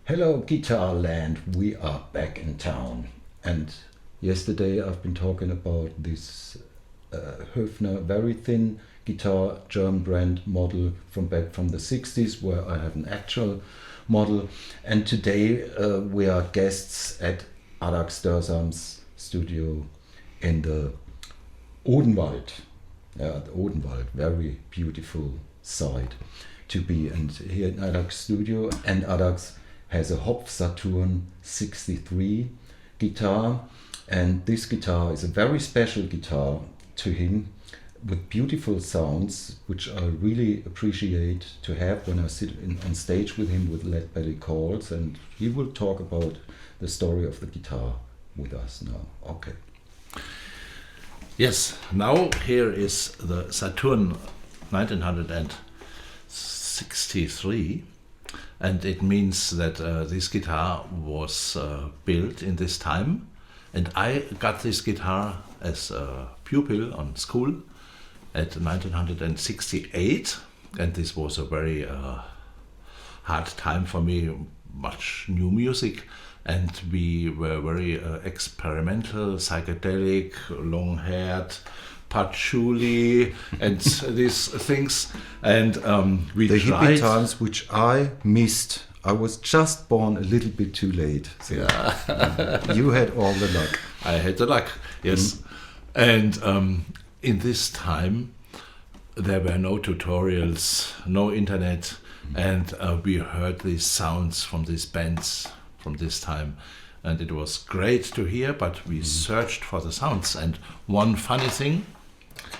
Hello, Guitar Land. We are back in town. And yesterday I've been talking about this Höfner very thin guitar, German brand model from back from the 60s, where I have an actual model. And today we are guests at Adax Dörsam's studio in the Odenwald. The Odenwald, very beautiful site to be. And here in Adax studio, and Adax has a Hopf Saturn 63 guitar, and this guitar is a very special guitar to him with beautiful sounds, which I really appreciate to have when I sit on stage with him with lead belly calls, and he will talk about the story of the guitar with us now. Okay. Yes, now here is the Saturn 1963. And it means that this guitar was built in this time. And I got this guitar as a pupil on school at 1968. And this was a very hard time for me, much new music. And we were very experimental, psychedelic, long-haired, patchouli and these things, and we the tried. hippie times which I missed. I was just born a little bit too late. So Yeah. you had all the luck. I had the luck, yes. And in this time there were no tutorials, no internet, and we heard these sounds from these bands from this time. And it was great to hear, but we searched for the sounds. And one funny thing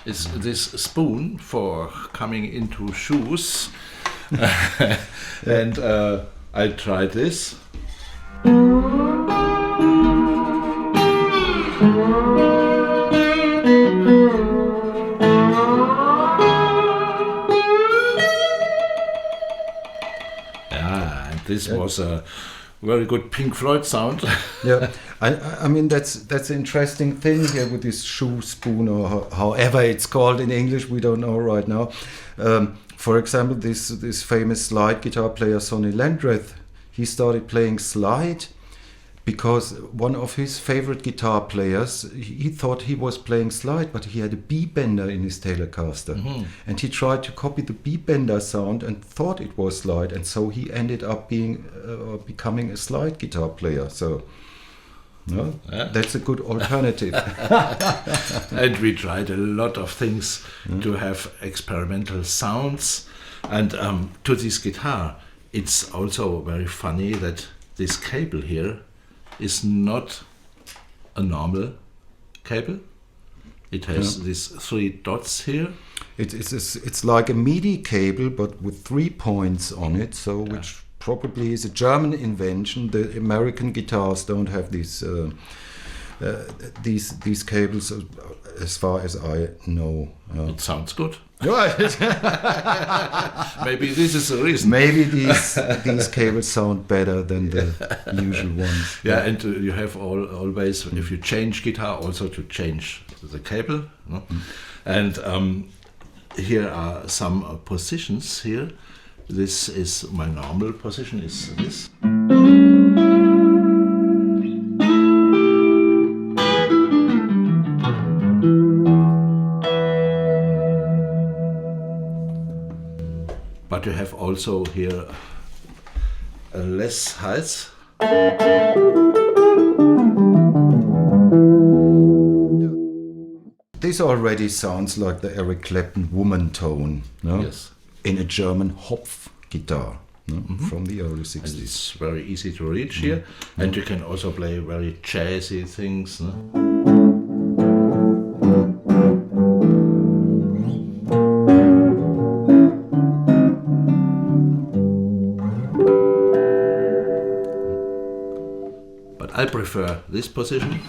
is this spoon for coming into shoes. And I tried this. Yeah, and this was a very good Pink Floyd sound. Yeah, I mean that's an interesting thing here with this shoe spoon, or however it's called in English, we don't know right now. For example, this famous slide guitar player Sonny Landreth, he started playing slide because one of his favorite guitar players, he thought he was playing slide, but he had a B bender in his Telecaster, and he tried to copy the B bender sound and thought it was slide, and so he ended up becoming a slide guitar player. So, no, that's a good alternative. And we tried a lot of things to have experimental sounds, and to this guitar, it's also very funny that this cable here is not a normal cable. It has these 3 dots here. It's like a MIDI cable, but with 3 points on it. So, which probably is a German invention. The American guitars don't have these cables, as far as I know. It sounds good. Right. Maybe this is the reason. Maybe these cables sound better than the usual ones. Yeah, and you have always, if you change guitar, also to change the cable. No? And here are some positions here. This is my normal position, is this. But you have also here a less height. This already sounds like the Eric Clapton woman tone, no? Yes. In a German Hopf guitar, no? From the early 60s. And it's very easy to reach here, and you can also play very jazzy things. No? I prefer this position.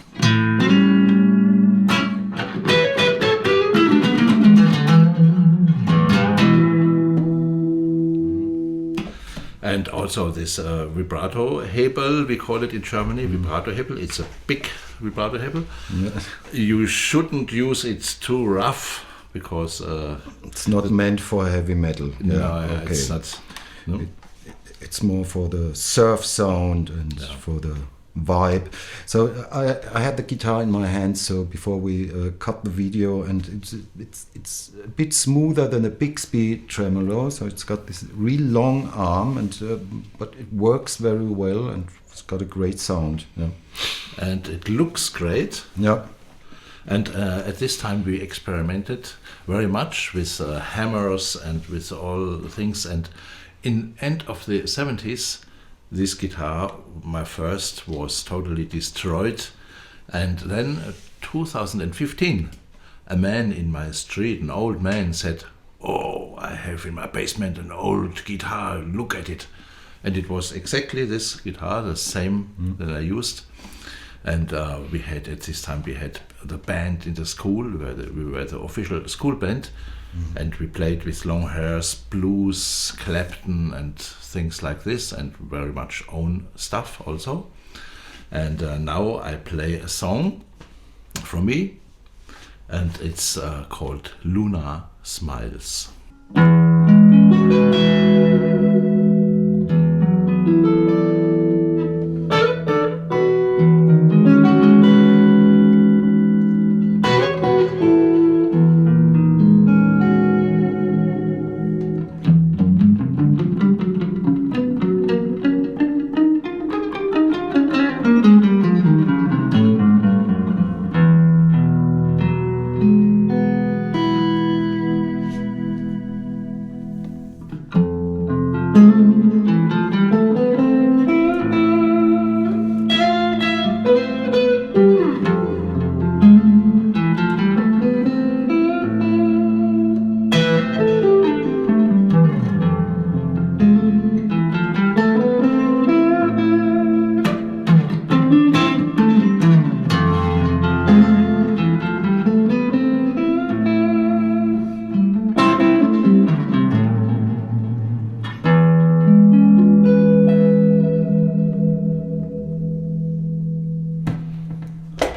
And also this vibrato Hebel, we call it in Germany, vibrato Hebel. It's a big vibrato Hebel. Yeah. You shouldn't use it too rough because it's not meant for heavy metal. No, it's not. No? it's more for the surf sound and for the vibe. So I had the guitar in my hand. So before we cut the video, and it's a bit smoother than a Bixby tremolo. So it's got this real long arm, and but it works very well, and it's got a great sound. Yeah. And it looks great. Yeah. And at this time we experimented very much with hammers and with all things. And in end of the 70s, this guitar, my first, was totally destroyed. And then 2015, a man in my street, an old man, said, "Oh, I have in my basement an old guitar, look at it." And it was exactly this guitar, the same that I used. And we had, at this time, we had the band in the school, we were the official school band, and we played with long hairs, blues, Clapton, and things like this, and very much own stuff also. And now I play a song from me, and it's called Luna Smiles.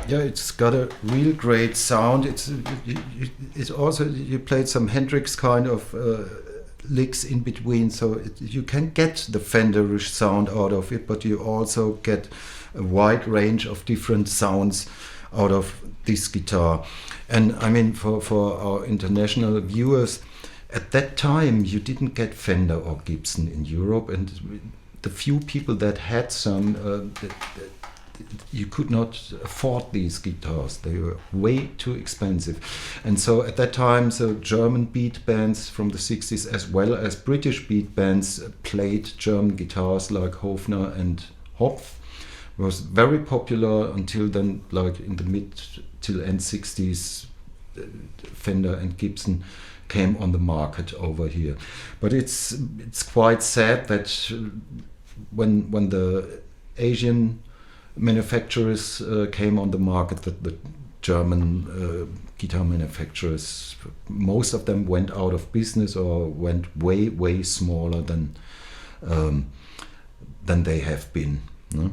Yeah, it's got a real great sound. It's also, you played some Hendrix kind of licks in between, so you can get the Fenderish sound out of it, but you also get a wide range of different sounds out of this guitar. And I mean, for our international viewers, at that time you didn't get Fender or Gibson in Europe, and the few people that had some, you could not afford these guitars. They were way too expensive. And so at that time, so German beat bands from the 60s as well as British beat bands played German guitars like Hofner and Hopf. Was very popular until then, like in the mid till end 60s, Fender and Gibson came on the market over here. But it's quite sad that when the Asian manufacturers came on the market, that the German guitar manufacturers, most of them went out of business or went way smaller than they have been. No?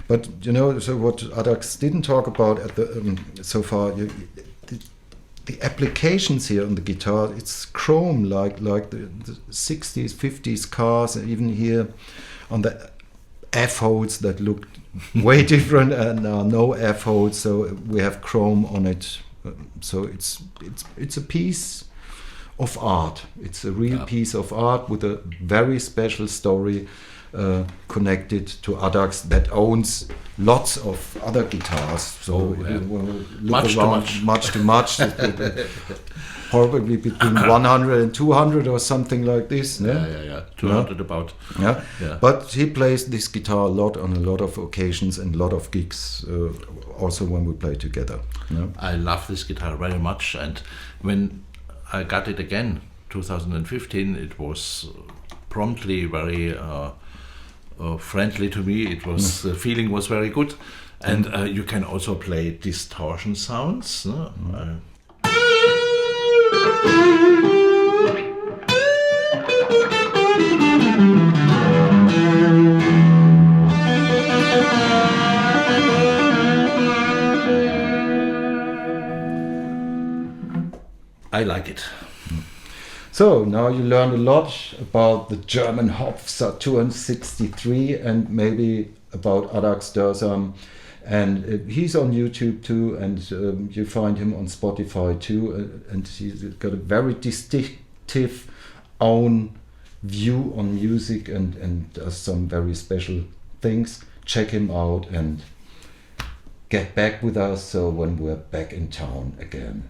But you know, so what Adax didn't talk about at the so far, the applications here on the guitar, it's chrome like the 60s, 50s cars, even here on the F-holes that look way different and are no F-holes, so we have chrome on it. So it's a piece of art. It's a real piece of art with a very special story connected to Adax that owns lots of other guitars. So much too much. Probably between 100 and 200 or something like this. Yeah. 200 about. Yeah. But he plays this guitar a lot on a lot of occasions and a lot of gigs, also when we play together. Yeah. I love this guitar very much, and when I got it again, 2015, it was promptly very friendly to me. It was the feeling was very good, and you can also play distortion sounds. No? I like it. So now you learned a lot about the German Hopf Saturn 63 and maybe about Adax Dörsam. And he's on YouTube too, and you find him on Spotify too. And he's got a very distinctive own view on music and does some very special things. Check him out and get back with us so when we're back in town again.